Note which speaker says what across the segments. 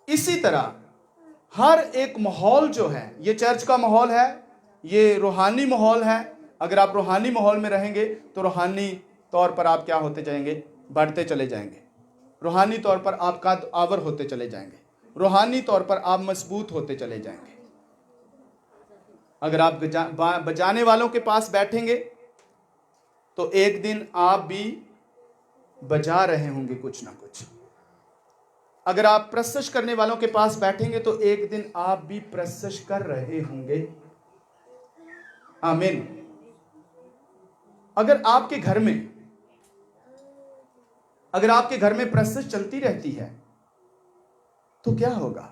Speaker 1: اسی طرح ہر ایک ماحول جو ہے، یہ چرچ کا ماحول ہے، یہ روحانی ماحول ہے. اگر آپ روحانی ماحول میں رہیں گے تو روحانی طور پر آپ کیا ہوتے جائیں گے؟ بڑھتے چلے جائیں گے. روحانی طور پر آپ قد آور ہوتے چلے جائیں گے. روحانی طور پر آپ مضبوط ہوتے چلے جائیں گے. اگر آپ بجانے والوں کے پاس بیٹھیں گے تو ایک دن آپ بھی بجا رہے ہوں گے کچھ نہ کچھ. اگر آپ پرستش کرنے والوں کے پاس بیٹھیں گے تو ایک دن آپ بھی پرستش کر رہے ہوں گے. آمین. اگر آپ کے گھر میں پرستش چلتی رہتی ہے تو کیا ہوگا؟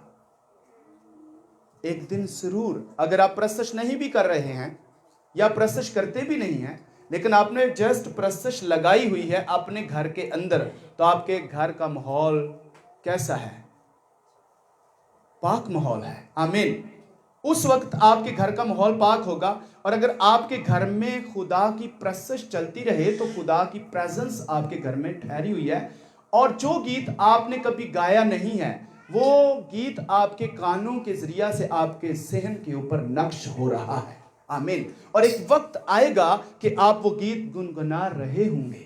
Speaker 1: ایک دن ضرور، اگر آپ پرستش نہیں بھی کر رہے ہیں یا پرستش کرتے بھی نہیں ہیں، لیکن آپ نے جسٹ پرستش لگائی ہوئی ہے اپنے گھر کے اندر، تو آپ کے گھر کا ماحول کیسا ہے؟ پاک ماحول ہے. آمین. اس وقت آپ کے گھر کا ماحول پاک ہوگا. اور اگر آپ کے گھر میں خدا کی پرستش چلتی رہے تو خدا کی پریزنس آپ کے گھر میں ٹھہری ہوئی ہے. اور جو گیت آپ نے کبھی گایا نہیں ہے وہ گیت آپ کے کانوں کے ذریعہ سے آپ کے ذہن کے اوپر نقش ہو رہا ہے. آمین. اور ایک وقت آئے گا کہ آپ وہ گیت گنگنا رہے ہوں گے.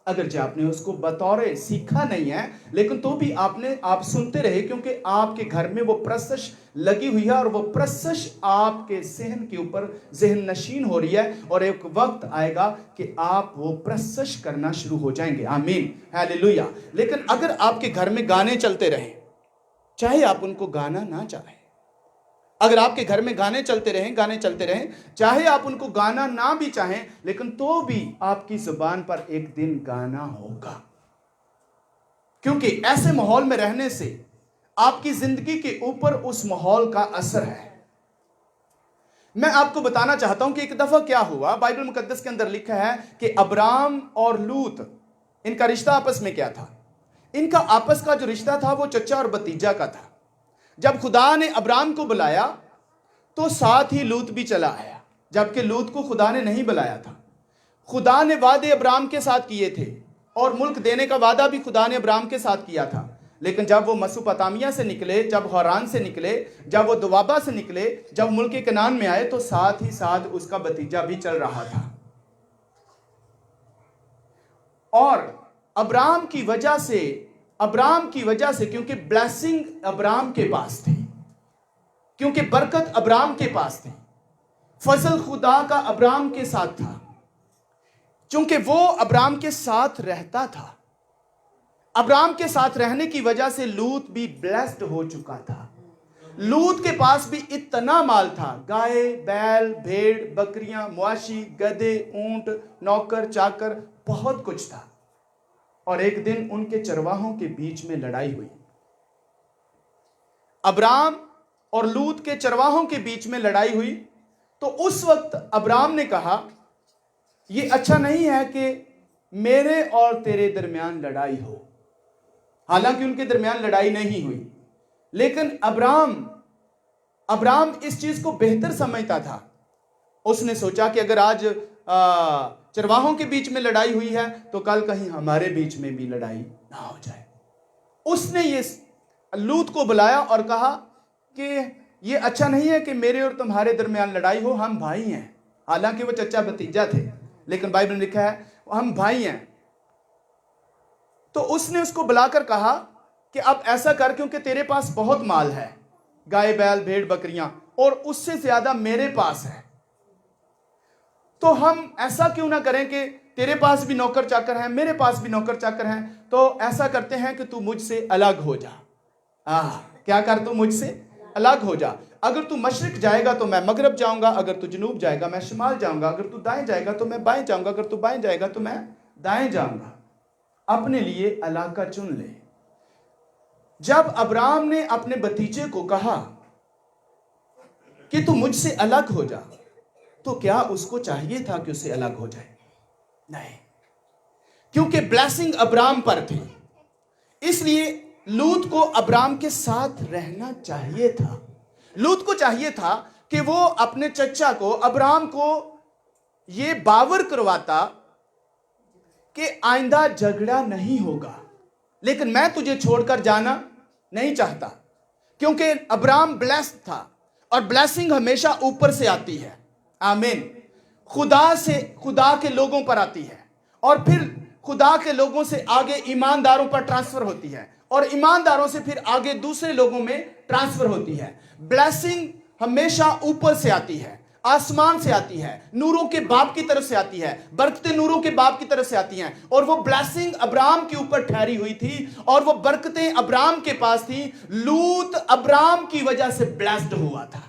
Speaker 1: اگرچہ آپ نے اس کو بطور سیکھا نہیں ہے لیکن تو بھی آپ سنتے رہے، کیونکہ آپ کے گھر میں وہ پرستش لگی ہوئی ہے اور وہ پرستش آپ کے ذہن کے اوپر ذہن نشین ہو رہی ہے. اور ایک وقت آئے گا کہ آپ وہ پرستش کرنا شروع ہو جائیں گے. آمین. ہیلیلویا. لیکن اگر آپ کے گھر میں گانے چلتے رہیں، چاہے آپ ان کو گانا نہ چاہیں، اگر آپ کے گھر میں گانے چلتے رہیں چاہے آپ ان کو گانا نہ بھی چاہیں، لیکن تو بھی آپ کی زبان پر ایک دن گانا ہوگا. کیونکہ ایسے ماحول میں رہنے سے آپ کی زندگی کے اوپر اس ماحول کا اثر ہے. میں آپ کو بتانا چاہتا ہوں کہ ایک دفعہ کیا ہوا. بائبل مقدس کے اندر لکھا ہے کہ ابرام اور لوط، ان کا رشتہ آپس میں کیا تھا؟ ان کا آپس کا جو رشتہ تھا وہ چچا اور بھتیجا کا تھا. جب خدا نے ابرام کو بلایا تو ساتھ ہی لوط بھی چلا آیا، جبکہ لوط کو خدا نے نہیں بلایا تھا. خدا نے وعدے ابرام کے ساتھ کیے تھے اور ملک دینے کا وعدہ بھی خدا نے ابرام کے ساتھ کیا تھا. لیکن جب وہ مسوپتامیہ سے نکلے، جب حوران سے نکلے، جب وہ دوابا سے نکلے، جب ملک کنعان میں آئے تو ساتھ ہی ساتھ اس کا بھتیجا بھی چل رہا تھا. اور ابرام کی وجہ سے کیونکہ بلیسنگ ابرام کے پاس تھی، کیونکہ برکت ابرام کے پاس تھی، فضل خدا کا ابرام کے ساتھ تھا، چونکہ وہ ابرام کے ساتھ رہتا تھا. ابرام کے ساتھ رہنے کی وجہ سے لوط بھی بلیسڈ ہو چکا تھا. لوط کے پاس بھی اتنا مال تھا، گائے، بیل، بھیڑ، بکریاں، مواشی، گدھے، اونٹ، نوکر، چاکر، بہت کچھ تھا. اور ایک دن ان کے چرواہوں کے بیچ میں لڑائی ہوئی. ابرام اور لوط کے چرواہوں کے بیچ میں لڑائی ہوئی. تو اس وقت ابرام نے کہا یہ اچھا نہیں ہے کہ میرے اور تیرے درمیان لڑائی ہو. حالانکہ ان کے درمیان لڑائی نہیں ہوئی، لیکن ابرام اس چیز کو بہتر سمجھتا تھا. اس نے سوچا کہ اگر آج چرواہوں کے بیچ میں لڑائی ہوئی ہے تو کل کہیں ہمارے بیچ میں بھی لڑائی نہ ہو جائے. اس نے یہ لوط کو بلایا اور کہا کہ یہ اچھا نہیں ہے کہ میرے اور تمہارے درمیان لڑائی ہو، ہم بھائی ہیں. حالانکہ وہ چچا بھتیجا تھے لیکن بائبل میں لکھا ہے ہم بھائی ہیں. تو اس نے اس کو بلا کر کہا کہ اب ایسا کر، کیونکہ تیرے پاس بہت مال ہے، گائے، بیل، بھیڑ، بکریاں، اور اس سے زیادہ میرے پاس ہے. تو ہم ایسا کیوں نہ کریں کہ تیرے پاس بھی نوکر چاکر ہیں، میرے پاس بھی نوکر چاکر ہیں، تو ایسا کرتے ہیں کہ تو مجھ سے الگ ہو جا. کیا کر؟ تو مجھ سے الگ ہو جا. اگر تو مشرق جائے گا تو میں مغرب جاؤں گا، اگر تو جنوب جائے گا میں شمال جاؤں گا، اگر تو دائیں جائے گا تو میں بائیں جاؤں گا، اگر تو بائیں جائے گا تو میں دائیں جاؤں گا. اپنے لیے علاقہ چن لے. جب ابرام نے اپنے بھتیجے کو کہا کہ تو مجھ سے الگ ہو جا، تو کیا اس کو چاہیے تھا کہ اس سے الگ ہو جائے؟ نہیں، کیونکہ بلیسنگ ابرام پر تھی. اس لیے لوط کو ابرام کے ساتھ رہنا چاہیے تھا. لوط کو چاہیے تھا کہ وہ اپنے چچا کو، ابرام کو، یہ باور کرواتا کہ آئندہ جھگڑا نہیں ہوگا، لیکن میں تجھے چھوڑ کر جانا نہیں چاہتا. क्योंकि अब्राहम ब्लेस्ड था और ब्लेसिंग हमेशा ऊपर से आती है। आमीन। खुदा के लोगों पर आती है और फिर खुदा के लोगों से आगे ईमानदारों पर ट्रांसफर होती है और ईमानदारों से फिर आगे दूसरे लोगों में ट्रांसफर होती है। ब्लेसिंग हमेशा ऊपर से आती है, आसमान से आती है, नूरों के बाप की तरफ से आती है, बरकतें नूरों के बाप की तरफ से आती हैं। और वो ब्लेसिंग अब्राहम के ऊपर ठहरी हुई थी और वो बरकतें अब्राहम के पास थी। लूत अब्राहम की वजह से ब्लेस्ड हुआ था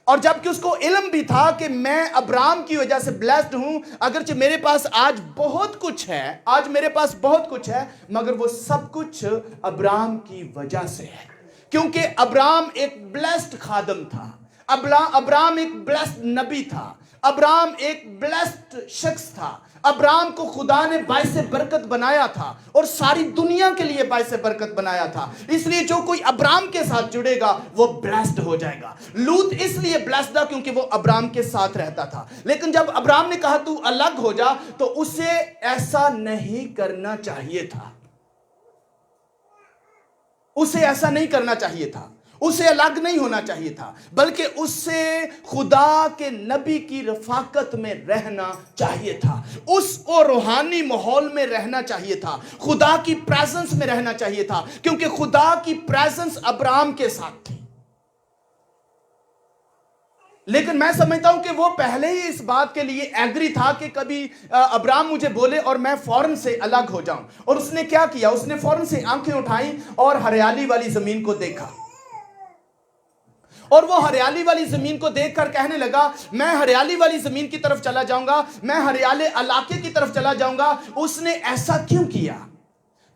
Speaker 1: और जबकि उसको इल्म भी था कि मैं अब्राहम की वजह से ब्लेस्ड हूं, अगरचे मेरे पास आज बहुत कुछ है, आज मेरे पास बहुत कुछ है, मगर वो सब कुछ अब्राहम की वजह से है, क्योंकि अब्राहम एक ब्लेस्ड खादम था, अब्राहम एक ब्लेस्ड नबी था, अब्राहम एक ब्लेस्ड शख्स था। अब्राहम को खुदा ने बाइसे बरकत बनाया था और सारी दुनिया के लिए बाइसे बरकत बनाया था। इसलिए जो कोई अब्राहम के साथ जुड़ेगा वो ब्लेस्ड हो जाएगा। लूत इसलिए ब्लेस्ड था क्योंकि वो अब्राहम के साथ रहता था। लेकिन जब अब्राहम ने कहा तू अलग हो जा, तो उसे ऐसा नहीं करना चाहिए था, उसे ऐसा नहीं करना चाहिए था, उसे अलग नहीं होना चाहिए था, बल्कि उससे खुदा के नबी की रफाकत में रहना चाहिए था, उसको रूहानी माहौल में रहना चाहिए था, खुदा की प्रेजेंस में रहना चाहिए था, क्योंकि खुदा की प्रेजेंस अब्राहम के साथ थी। लेकिन मैं समझता हूं कि वो पहले ही इस बात के लिए एग्री था कि कभी अब्राहम मुझे बोले और मैं फौरन से अलग हो जाऊं। और उसने क्या किया, उसने फौरन से आंखें उठाई और हरियाली वाली जमीन को देखा और वो हरियाली वाली जमीन को देखकर कहने लगा मैं हरियाली वाली जमीन की तरफ चला जाऊंगा, मैं हरियाले इलाके की तरफ चला जाऊंगा। उसने ऐसा क्यों किया?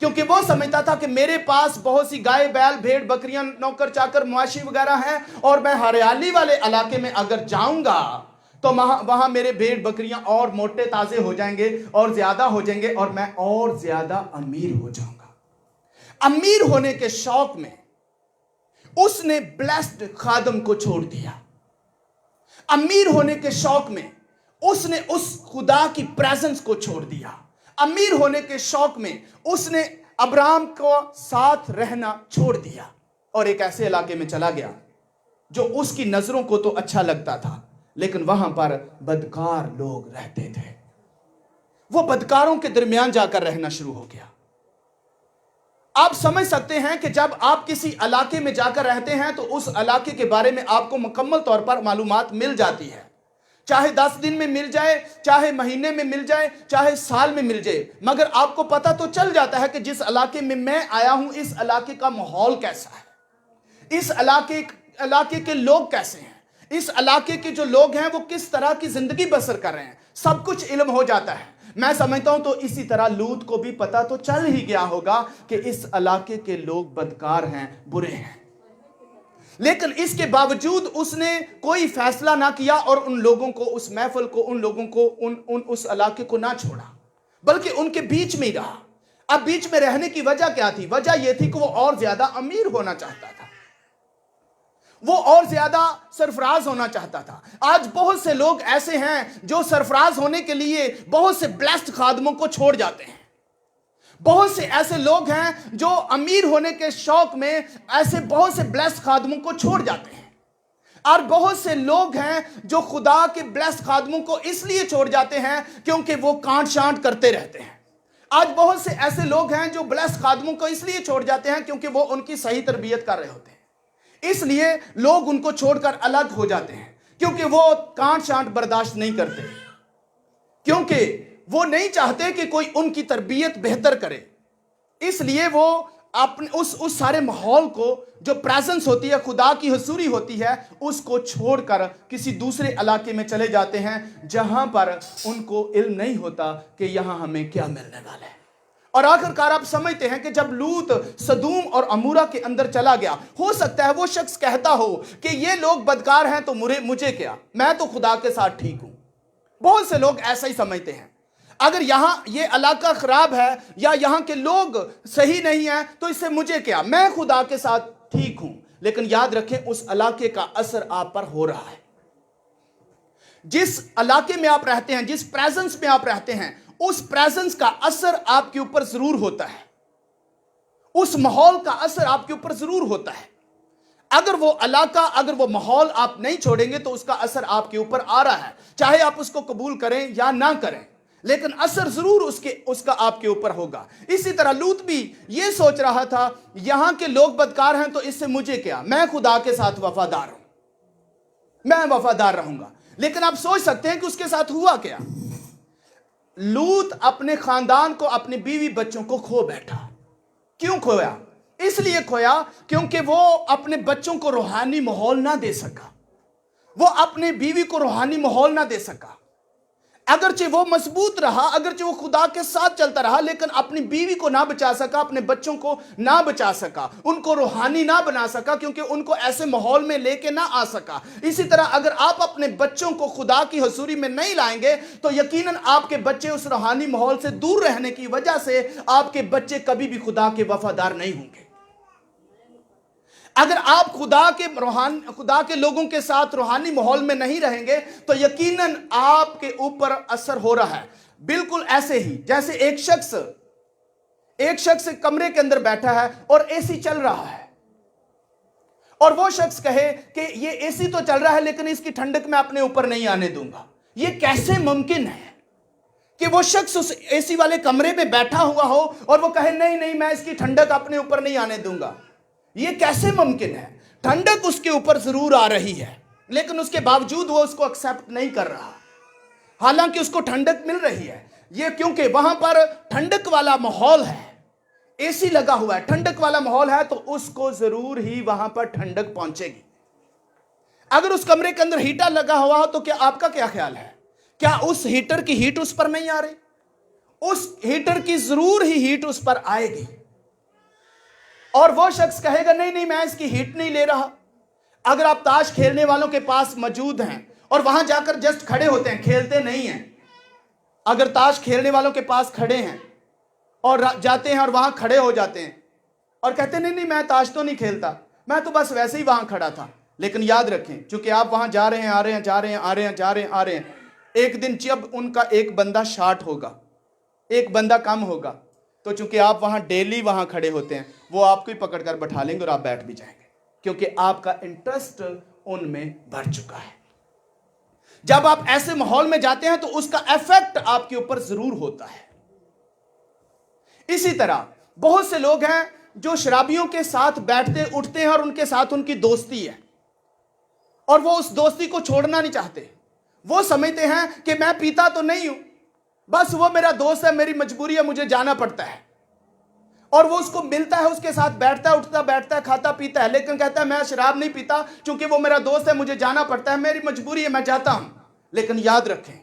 Speaker 1: क्योंकि वो समझता था कि मेरे पास बहुत सी गाय बैल भेड़ बकरियां नौकर चाकर मवाशी वगैरह हैं और मैं हरियाली वाले इलाके में अगर जाऊंगा तो वहां मेरे भेड़ बकरियां और मोटे ताजे हो जाएंगे और ज्यादा हो जाएंगे और मैं और ज्यादा अमीर हो जाऊंगा। अमीर होने के शौक में उसने ब्लेस्ड खादम को छोड़ दिया। अमीर होने के शौक में उसने उस खुदा की प्रेजेंस को छोड़ दिया। अमीर होने के शौक में उसने अब्राहम को साथ रहना छोड़ दिया और एक ऐसे इलाके में चला गया जो उसकी नजरों को तो अच्छा लगता था, लेकिन वहां पर बदकार लोग रहते थे। वो बदकारों के दरमियान जाकर रहना शुरू हो गया। आप समझ सकते हैं कि जब आप किसी इलाके में जाकर रहते हैं तो उस इलाके के बारे में आपको मुकम्मल तौर पर मालूमात मिल जाती है, चाहे 10 दिन में मिल जाए, चाहे महीने में मिल जाए, चाहे साल में मिल जाए, मगर आपको पता तो चल जाता है कि जिस इलाके में मैं आया हूं इस इलाके का माहौल कैसा है, इस इलाके के लोग कैसे हैं, इस इलाके के जो लोग हैं वो किस तरह की जिंदगी बसर कर रहे हैं, सब कुछ इल्म हो जाता है। मैं समझता हूं तो इसी तरह लूत को भी पता तो चल ही गया होगा कि इस इलाके के लोग बदकार हैं, बुरे हैं, लेकिन इसके बावजूद उसने कोई फैसला ना किया और उन लोगों को, उस महफिल को, उन लोगों को, उस इलाके को ना छोड़ा, बल्कि उनके बीच में ही रहा। अब बीच में रहने की वजह क्या थी? वजह यह थी कि वो और ज्यादा अमीर होना चाहता था, वो और ज्यादा सरफराज होना चाहता था। आज बहुत से लोग ऐसे हैं जो सरफराज होने के लिए बहुत से ब्लेस्ड खादमों को छोड़ जाते हैं। बहुत से ऐसे लोग हैं जो अमीर होने के शौक में ऐसे बहुत से ब्लेस्ड खादमों को छोड़ जाते हैं, और बहुत से लोग हैं जो खुदा के ब्लेस्ड खादमों को इसलिए छोड़ जाते हैं क्योंकि वो कांट शांट करते रहते हैं। आज बहुत से ऐसे लोग हैं जो ब्लेस्ड खादमों को इसलिए छोड़ जाते हैं क्योंकि वो उनकी सही तरबियत कर रहे होते हैं, इसलिए लोग उनको छोड़कर अलग हो जाते हैं, क्योंकि वो कांट शांट बर्दाश्त नहीं करते, क्योंकि वो नहीं चाहते कि कोई उनकी तरबियत बेहतर करे। इसलिए वो अपने उस सारे माहौल को, जो प्रेजेंस होती है, खुदा की हुजूरी होती है, उसको छोड़कर किसी दूसरे इलाके में चले जाते हैं जहां पर उनको इल्म नहीं होता कि यहां हमें क्या मिलने वाला है। और आखिरकार आप समझते हैं कि जब लूत सदूम और अमूरा के अंदर चला गया, हो सकता है वो शख्स कहता हो कि ये लोग बदकार हैं तो मुझे क्या, मैं तो खुदा के साथ ठीक हूं। बहुत से लोग ऐसा ही समझते हैं, अगर यहां ये इलाका खराब है या यहां के लोग सही नहीं है तो इससे मुझे क्या, मैं खुदा के साथ ठीक हूं। लेकिन याद रखें, उस इलाके का असर आप पर हो रहा है। जिस इलाके में आप रहते हैं, जिस प्रेजेंस में आप रहते हैं, उस प्रेजेंस का असर आपके ऊपर जरूर होता है, उस माहौल का असर आपके ऊपर जरूर होता है। अगर वो इलाका, अगर वो माहौल आप नहीं छोड़ेंगे तो उसका असर आपके ऊपर आ रहा है, चाहे आप उसको कबूल करें या ना करें, लेकिन असर जरूर उसका आपके ऊपर होगा। इसी तरह लूत भी ये सोच रहा था, यहां के लोग बदकार हैं तो इससे मुझे क्या, मैं खुदा के साथ वफादार हूं, मैं वफादार रहूंगा। लेकिन आप सोच सकते हैं कि उसके साथ हुआ क्या। लूत अपने खानदान को, अपनी बीवी बच्चों को खो बैठा। क्यों खोया? इसलिए खोया क्योंकि वो अपने बच्चों को रूहानी माहौल ना दे सका, वो अपने बीवी को रूहानी माहौल ना दे सका। अगरचे वो मजबूत रहा, अगरचे वो खुदा के साथ चलता रहा, लेकिन अपनी बीवी को ना बचा सका, अपने बच्चों को ना बचा सका, उनको रूहानी ना बना सका, क्योंकि उनको ऐसे माहौल में लेके ना आ सका। इसी तरह अगर आप अपने बच्चों को खुदा की हुजूरी में नहीं लाएंगे तो यकीनन आपके बच्चे उस रूहानी माहौल से दूर रहने की वजह से आपके बच्चे कभी भी खुदा के वफादार नहीं होंगे। अगर आप खुदा के लोगों के साथ रूहानी माहौल में नहीं रहेंगे तो यकीनन आपके ऊपर असर हो रहा है। बिल्कुल ऐसे ही जैसे एक शख्स कमरे के अंदर बैठा है और एसी चल रहा है, और वो शख्स कहे कि ये एसी तो चल रहा है लेकिन इसकी ठंडक मैं अपने ऊपर नहीं आने दूंगा। ये कैसे मुमकिन है कि वो शख्स उस एसी वाले कमरे में बैठा हुआ हो और वो कहे नहीं नहीं मैं इसकी ठंडक अपने ऊपर नहीं आने दूंगा? ये कैसे मुमकिन है? ठंडक उसके ऊपर जरूर आ रही है, लेकिन उसके बावजूद वो उसको एक्सेप्ट नहीं कर रहा, हालांकि उसको ठंडक मिल रही है। ये क्योंकि वहां पर ठंडक वाला माहौल है, एसी लगा हुआ है, ठंडक वाला माहौल है, तो उसको जरूर ही वहां पर ठंडक पहुंचेगी। अगर उस कमरे के अंदर हीटर लगा हुआ हो तो क्या आपका क्या ख्याल है, क्या उस हीटर की हीट उस पर नहीं आ रही? उस हीटर की जरूर ही हीट उस पर आएगी, और वो शख्स कहेगा नहीं नहीं मैं इसकी हीट नहीं ले रहा। अगर आप ताश खेलने वालों के पास मौजूद हैं और वहां जाकर जस्ट खड़े होते हैं, खेलते नहीं हैं, अगर ताश खेलने वालों के पास खड़े हैं और जाते हैं और वहां खड़े हो जाते हैं और कहते हैं नहीं नहीं मैं ताश तो नहीं खेलता, मैं तो बस वैसे ही वहां खड़ा था, लेकिन याद रखें चूंकि आप वहां जा रहे हैं, आ रहे हैं, जा रहे हैं, आ रहे हैं, जा रहे हैं, आ रहे हैं, एक दिन जब उनका एक बंदा शार्ट होगा, एक बंदा कम होगा, तो चूंकि आप वहां डेली वहां खड़े होते हैं, वो आपको ही पकड़कर बैठा लेंगे और आप बैठ भी जाएंगे, क्योंकि आपका इंटरेस्ट उनमें बढ़ चुका है। जब आप ऐसे माहौल में जाते हैं तो उसका इफेक्ट आपके ऊपर जरूर होता है। इसी तरह बहुत से लोग हैं जो शराबियों के साथ बैठते उठते हैं और उनके साथ उनकी दोस्ती है, और वो उस दोस्ती को छोड़ना नहीं चाहते। वो समझते हैं कि मैं पीता तो नहीं हूं, बस वो मेरा दोस्त है, मेरी मजबूरी है, मुझे जाना पड़ता है, और वो उसको मिलता है, उसके साथ बैठता है, उठता बैठता है, खाता पीता है, लेकिन कहता है मैं शराब नहीं पीता क्योंकि वो मेरा दोस्त है, मुझे जाना पड़ता है, मेरी मजबूरी है, मैं जाता हूं। लेकिन याद रखें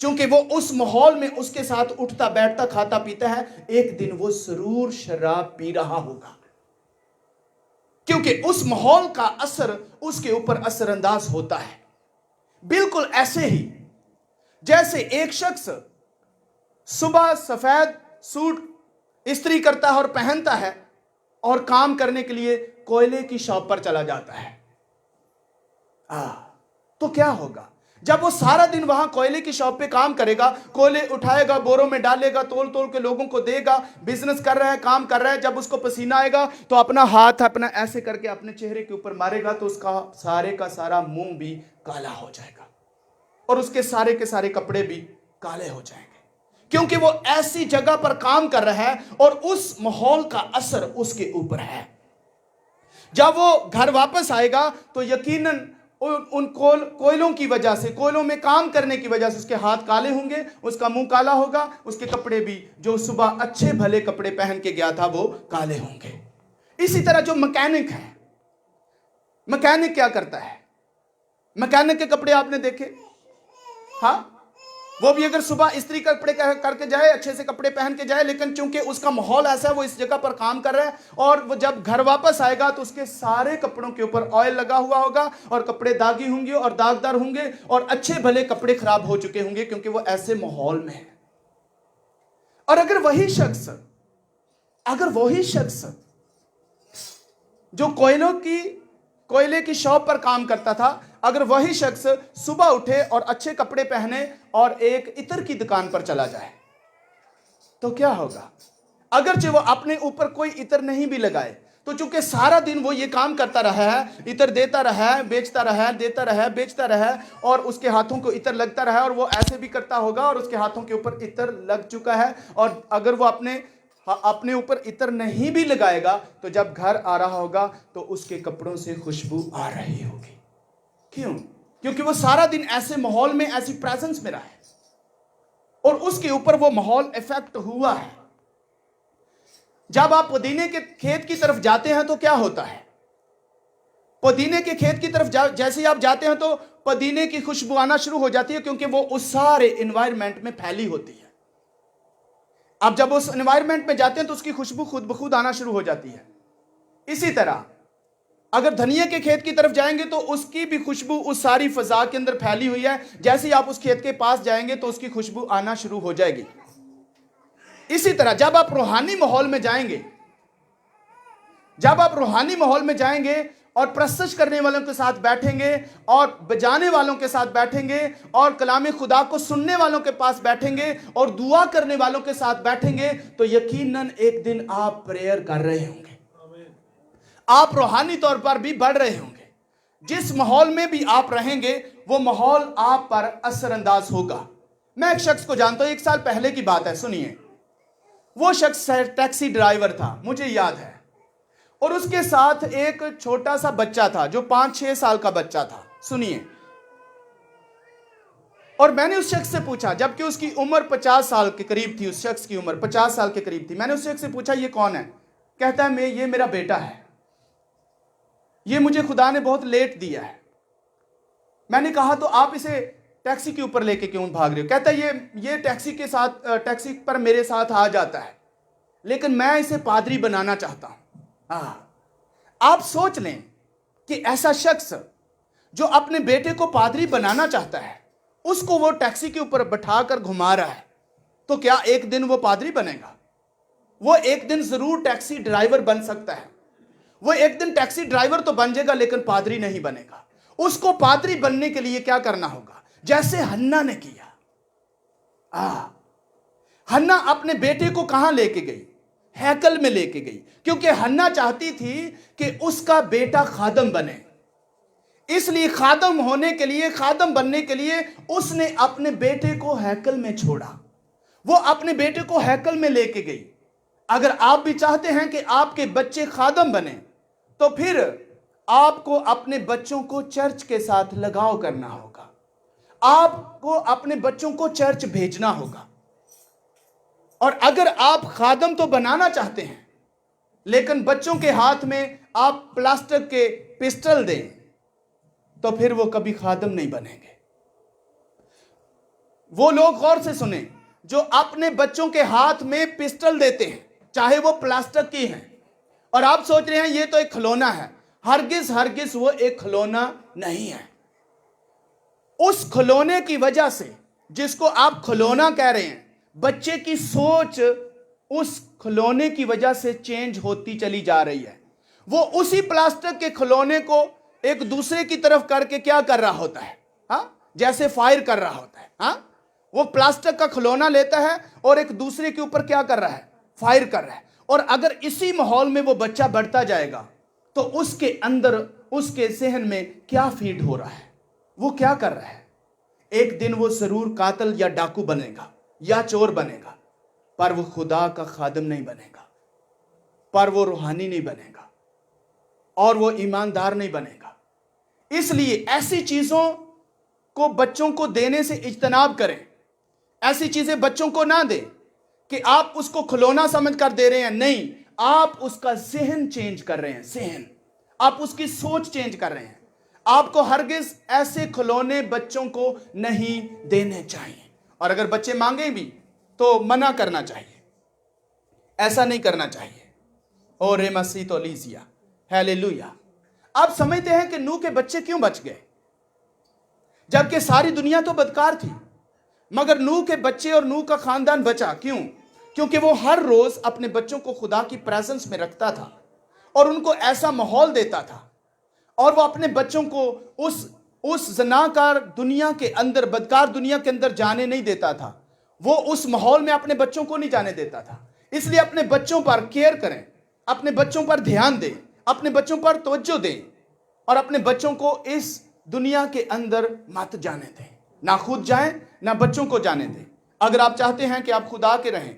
Speaker 1: क्योंकि वो उस माहौल में उसके साथ उठता बैठता खाता पीता है, एक दिन वो जरूर शराब पी रहा होगा, क्योंकि उस माहौल का असर उसके ऊपर असरअंदाज होता है। बिल्कुल ऐसे ही जैसे एक शख्स सुबह सफेद सूट इस्त्री करता है और पहनता है और काम करने के लिए कोयले की शॉप पर चला जाता है, तो क्या होगा जब वो सारा दिन वहां कोयले की शॉप पे काम करेगा, कोयले उठाएगा, बोरों में डालेगा, तोल तोल के लोगों को देगा, बिजनेस कर रहा है, काम कर रहा है, जब उसको पसीना आएगा तो अपना हाथ अपना ऐसे करके अपने चेहरे के ऊपर मारेगा तो उसका सारे का सारा मुंह भी काला हो जाएगा और उसके सारे के सारे कपड़े भी काले हो जाएंगे, क्योंकि वो ऐसी जगह पर काम कर रहा है और उस माहौल का असर उसके ऊपर है। जब वो घर वापस आएगा तो यकीनन उन कोयलों की वजह से, कोयलों में काम करने की वजह से उसके हाथ काले होंगे, उसका मुंह काला होगा, उसके कपड़े भी जो सुबह अच्छे भले कपड़े पहन के गया था वो काले होंगे। इसी तरह जो मैकेनिक है, मैकेनिक क्या करता है? मैकेनिक के कपड़े आपने देखे? हाँ, वो भी अगर सुबह इस्त्री कपड़े करके जाए, अच्छे से कपड़े पहन के जाए, लेकिन चूंकि उसका माहौल ऐसा है, वो इस जगह पर काम कर रहा है, और वो जब घर वापस आएगा तो उसके सारे कपड़ों के ऊपर ऑयल लगा हुआ होगा और कपड़े दागी होंगे और दागदार होंगे और अच्छे भले कपड़े खराब हो चुके होंगे, क्योंकि वो ऐसे माहौल में है। और अगर वही शख्स जो कोयले की शॉप पर काम करता था, अगर वही शख्स सुबह उठे और अच्छे कपड़े पहने और एक इत्र की दुकान पर चला जाए तो क्या होगा? अगरचे वो अपने ऊपर कोई इत्र नहीं भी लगाए, تو چونکہ سارا دن وہ یہ کام کرتا رہا ہے، عطر دیتا رہا ہے، بیچتا رہا ہے، دیتا رہا ہے، بیچتا رہا ہے، اور اس کے ہاتھوں کو عطر لگتا رہا ہے، اور وہ ایسے بھی کرتا ہوگا اور اس کے ہاتھوں کے اوپر عطر لگ چکا ہے، اور اگر وہ اپنے اوپر عطر نہیں بھی لگائے گا تو جب گھر آ رہا ہوگا تو اس کے کپڑوں سے خوشبو آ رہی ہوگی۔ کیوں؟ کیونکہ وہ سارا دن ایسے ماحول میں، ایسی پریزنس میں رہا ہے، اور اس کے اوپر وہ ماحول ایفیکٹ ہوا ہے۔ جب آپ پودینے کے کھیت کی طرف جاتے ہیں تو کیا ہوتا ہے؟ پودینے کے کھیت کی طرف جیسے ہی آپ جاتے ہیں تو پودینے کی خوشبو آنا شروع ہو جاتی ہے، کیونکہ وہ اس سارے انوائرمنٹ میں پھیلی ہوتی ہے۔ آپ جب اس انوائرمنٹ میں جاتے ہیں تو اس کی خوشبو خود بخود آنا شروع ہو جاتی ہے۔ اسی طرح اگر دھنیا کے کھیت کی طرف جائیں گے تو اس کی بھی خوشبو اس ساری فضا کے اندر پھیلی ہوئی ہے، جیسے ہی آپ اس کھیت کے پاس جائیں گے تو اس کی خوشبو آنا شروع ہو جائے گی۔ اسی طرح جب آپ روحانی ماحول میں جائیں گے، جب آپ روحانی ماحول میں جائیں گے اور پرستش کرنے والوں کے ساتھ بیٹھیں گے اور بجانے والوں کے ساتھ بیٹھیں گے اور کلام خدا کو سننے والوں کے پاس بیٹھیں گے اور دعا کرنے والوں کے ساتھ بیٹھیں گے تو یقیناً ایک دن آپ پریئر کر رہے ہوں گے، آپ روحانی طور پر بھی بڑھ رہے ہوں گے۔ جس ماحول میں بھی آپ رہیں گے وہ ماحول آپ پر اثر انداز ہوگا۔ میں ایک شخص کو جانتا ہوں، 1 سال پہلے کی بات ہے، سنیے۔ وہ شخص ٹیکسی ڈرائیور تھا، مجھے یاد ہے، اور اس کے ساتھ ایک چھوٹا سا بچہ تھا جو 5-6 سال کا بچہ تھا، سنیے۔ اور میں نے اس شخص سے پوچھا، جبکہ اس کی عمر 50 سال کے قریب تھی، اس شخص کی عمر 50 سال کے قریب تھی، میں نے اس شخص سے پوچھا یہ کون ہے؟ کہتا ہے یہ میرا بیٹا ہے، یہ مجھے خدا نے بہت لیٹ دیا ہے۔ میں نے کہا تو آپ اسے ٹیکسی کے اوپر لے کے کیوں بھاگ رہے ہو؟ کہتا ہے یہ ٹیکسی پر میرے ساتھ آ جاتا ہے، لیکن میں اسے پادری بنانا چاہتا ہوں۔ آپ سوچ لیں کہ ایسا شخص جو اپنے بیٹے کو پادری بنانا چاہتا ہے، اس کو وہ ٹیکسی کے اوپر بٹھا کر گھما رہا ہے، تو کیا ایک دن وہ پادری بنے گا؟ وہ ایک دن ضرور ٹیکسی ڈرائیور بن سکتا ہے، وہ ایک دن ٹیکسی ڈرائیور تو بن جائے گا لیکن پادری نہیں بنے گا۔ اس کو پادری بننے کے لیے کیا کرنا ہوگا؟ جیسے حنا نے کیا۔ حنا اپنے بیٹے کو کہاں لے کے گئی؟ ہیکل میں لے کے گئی، کیونکہ حنا چاہتی تھی کہ اس کا بیٹا خادم بنے۔ اس لیے خادم ہونے کے لیے، خادم بننے کے لیے اس نے اپنے بیٹے کو ہیکل میں چھوڑا، وہ اپنے بیٹے کو ہیکل میں لے کے گئی۔ اگر آپ بھی چاہتے ہیں کہ آپ کے بچے خادم بنیں تو پھر آپ کو اپنے بچوں کو چرچ کے ساتھ لگاؤ کرنا ہوگا، آپ کو اپنے بچوں کو چرچ بھیجنا ہوگا۔ اور اگر آپ خادم تو بنانا چاہتے ہیں لیکن بچوں کے ہاتھ میں آپ پلاسٹک کے پسٹل دیں تو پھر وہ کبھی خادم نہیں بنیں گے۔ وہ لوگ غور سے سنیں جو اپنے بچوں کے ہاتھ میں پسٹل دیتے ہیں، چاہے وہ پلاسٹک کی ہیں، اور آپ سوچ رہے ہیں یہ تو ایک کھلونا ہے، ہرگز وہ ایک کھلونا نہیں ہے۔ اس کھلونے کی وجہ سے، جس کو آپ کھلونا کہہ رہے ہیں، بچے کی سوچ اس کھلونے کی وجہ سے چینج ہوتی چلی جا رہی ہے۔ وہ اسی پلاسٹک کے کھلونے کو ایک دوسرے کی طرف کر کے کیا کر رہا ہوتا ہے؟ جیسے فائر کر رہا ہوتا ہے۔ وہ پلاسٹک کا کھلونا لیتا ہے اور ایک دوسرے کے اوپر کیا کر رہا ہے؟ فائر کر رہا ہے۔ اور اگر اسی ماحول میں وہ بچہ بڑھتا جائے گا تو اس کے اندر، اس کے ذہن میں کیا فیڈ ہو رہا ہے؟ وہ کیا کر رہا ہے؟ ایک دن وہ ضرور قاتل یا ڈاکو بنے گا یا چور بنے گا، پر وہ خدا کا خادم نہیں بنے گا، پر وہ روحانی نہیں بنے گا، اور وہ ایماندار نہیں بنے گا۔ اس لیے ایسی چیزوں کو بچوں کو دینے سے اجتناب کریں۔ ایسی چیزیں بچوں کو نہ دیں کہ آپ اس کو کھلونا سمجھ کر دے رہے ہیں، نہیں، آپ اس کا ذہن چینج کر رہے ہیں، ذہن، آپ اس کی سوچ چینج کر رہے ہیں۔ آپ کو ہرگز ایسے کھلونے بچوں کو نہیں دینے چاہیے، اور اگر بچے مانگیں بھی تو منع کرنا چاہیے، ایسا نہیں کرنا چاہیے۔ اور مسیح تو لیزیا، ہیلیلویا۔ آپ سمجھتے ہیں کہ نوح کے بچے کیوں بچ گئے جبکہ ساری دنیا تو بدکار تھی، مگر نوح کے بچے اور نوح کا خاندان بچا؟ کیوں؟ کیونکہ وہ ہر روز اپنے بچوں کو خدا کی پریزنس میں رکھتا تھا اور ان کو ایسا ماحول دیتا تھا، اور وہ اپنے بچوں کو اس زناکار دنیا کے اندر، بدکار دنیا کے اندر جانے نہیں دیتا تھا۔ وہ اس ماحول میں اپنے بچوں کو نہیں جانے دیتا تھا۔ اس لیے اپنے بچوں پر کیئر کریں، अपने बच्चों पर ध्यान दें, अपने बच्चों पर तवज्जो दें और अपने बच्चों को इस दुनिया के अंदर मत जाने दें, ना खुद जाएं ना बच्चों को जाने दें। अगर आप चाहते हैं कि आप खुदा के रहें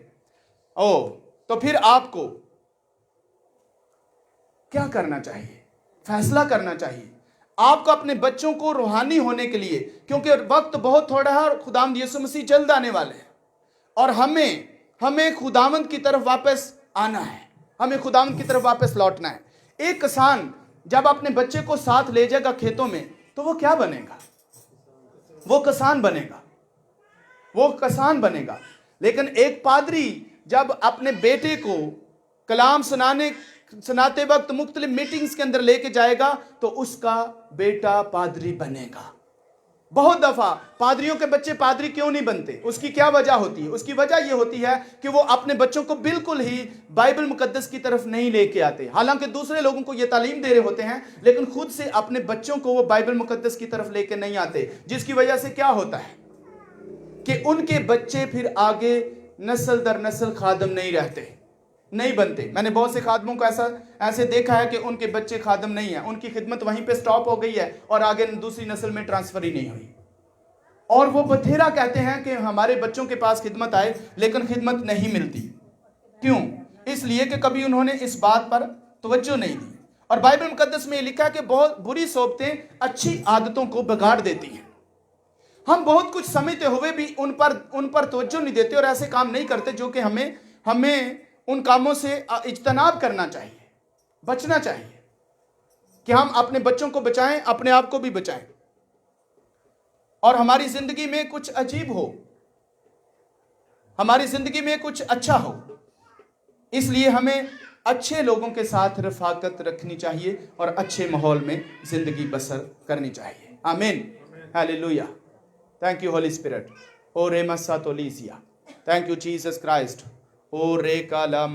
Speaker 1: तो फिर आपको क्या करना चाहिए? फैसला करना चाहिए। आपको अपने बच्चों को रूहानी होने के लिए, क्योंकि वक्त बहुत थोड़ा है और खुदावंद यीशु मसीह जल्द आने वाले हैं और हमें खुदावंद की तरफ वापस आना है, हमें खुदावंद की तरफ वापस लौटना है। एक किसान जब अपने बच्चे को साथ ले जाएगा खेतों में तो वो क्या बनेगा? वो किसान बनेगा। लेकिन एक पादरी जब अपने बेटे को कलाम सुनाते वक्त मुख्तलिफ मीटिंग्स के अंदर लेके जाएगा तो उसका बेटा पादरी बनेगा। बहुत दफा पादरियों के बच्चे पादरी क्यों नहीं बनते? उसकी क्या वजह होती है? उसकी वजह यह होती है कि वो अपने बच्चों को बिल्कुल ही बाइबल मुकद्दस की तरफ नहीं लेके आते। हालांकि दूसरे लोगों को ये तालीम दे रहे होते हैं, लेकिन खुद से अपने बच्चों को वो बाइबल मुकद्दस की तरफ लेके नहीं आते, जिसकी वजह से क्या होता है कि उनके बच्चे फिर आगे नस्ल दर नस्ल खादम नहीं बनते। मैंने बहुत से खादमों को ऐसे देखा है कि उनके बच्चे खादम नहीं है, उनकी खिदमत वहीं पे स्टॉप हो गई है और आगे दूसरी नस्ल में ट्रांसफर ही नहीं हुई, और वो बथेरा कहते हैं कि हमारे बच्चों के पास खिदमत आए, लेकिन खिदमत नहीं मिलती। क्यों? इसलिए कि कभी उन्होंने इस बात पर तवज्जो नहीं दी। और बाइबल मुकद्दस में लिखा है कि बहुत बुरी सोबतें अच्छी आदतों को बिगाड़ देती हैं। हम बहुत कुछ समझते हुए भी उन पर तवज्जो नहीं देते और ऐसे काम नहीं करते जो कि हमें उन कामों से इज्तनाब करना चाहिए, बचना चाहिए कि हम अपने बच्चों को बचाएं, अपने आप को भी बचाएं और हमारी जिंदगी में कुछ अजीब हो, हमारी जिंदगी में कुछ अच्छा हो। इसलिए हमें अच्छे लोगों के साथ रफाकत रखनी चाहिए और अच्छे माहौल में जिंदगी बसर करनी चाहिए। आमीन, hallelujah. Thank you holy spirit. ओ रे मसातोलीसिया, थैंक यू जीसस क्राइस्ट। ओ रे काला